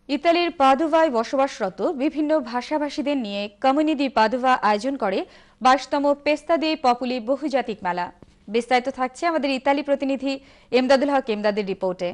ইতালির পাদুভায় বসবাসরত বিভিন্ন ভাষাভাষীদের নিয়ে কমিউনি পাদুভা আয়োজন করে 22তম পেস্তা দে পপুলি বহুজাতিক মেলা। বিস্তারিত থাকছে আমাদের ইতালি প্রতিনিধি এমদাদুল হক এমদাদের রিপোর্টে।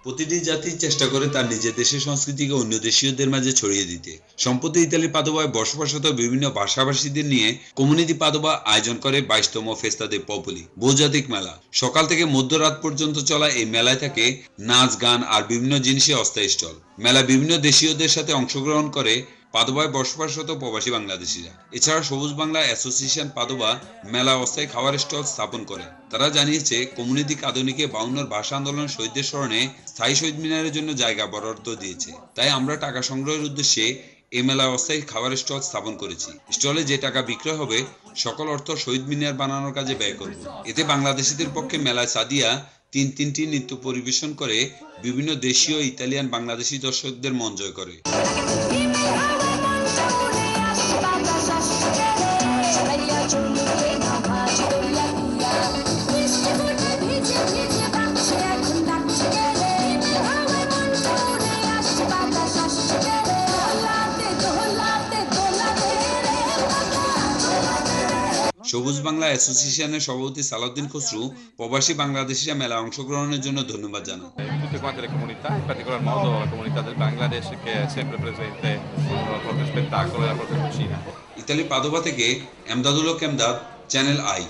প্রতিটি জাতি চেষ্টা করে তার নিজের দেশের সংস্কৃতিকে অন্য দেশীয়দের মাঝে ছড়িয়ে দিতে। সম্প্রতি ইতালির পাদোভায় বসবাসরত বিভিন্ন ভাষাভাষীদের নিয়ে কমিউনিটি পাদোভা আয়োজন করে 22তম ফেস্তা দে পপুলি বহুজাতিক মেলা। সকাল থেকে মধ্যরাত পর্যন্ত চলা এই মেলায় থাকে নাচ, গান আর বিভিন্ন জিনিসের অস্থায়ী স্টল। মেলা বিভিন্ন দেশীয়দের সাথে অংশগ্রহণ করে পাদোভায় বসবাসরত প্রবাসী বাংলাদেশিরা। এছাড়া সবুজ বাংলা অ্যাসোসিয়েশন পাদোভা মেলা অস্থায়ী খাবার স্টল স্থাপন করে। তারা জানিয়েছে কমিউনিটি কাঁদুনিকে 52 ভাষা আন্দোলন শহীদদের স্মরণে স্থায়ী শহীদ মিনারের জন্য জায়গা বরাদ্দ দিয়েছে। তাই আমরা টাকা সংগ্রহের উদ্দেশ্যে এই মেলায় অস্থায়ী খাবার স্টল স্থাপন করেছি। স্টলে যে টাকা বিক্রয় হবে সকল অর্থ শহীদ মিনার বানানোর কাজে ব্যয় করব। এতে বাংলাদেশিদের পক্ষে মেলায় সাদিয়া তিনটি নৃত্য পরিবেশন করে বিভিন্ন দেশীয়, ইতালিয়ান, বাংলাদেশি দর্শকদের মন জয় করে। সবুজ বাংলা অ্যাসোসিয়েশনের সভাপতি সালাউদ্দিন খসরু প্রবাসী বাংলাদেশিরা মেলায় অংশগ্রহণের জন্য ধন্যবাদ জানান। Tutte quante le comunità, in particolar modo la comunità del Bangladesh che è sempre presente con il proprio spettacolo e la propria cucina. Italy পাদোভা থেকে এমদাদুল হক এমদাদ, চ্যানেল আই।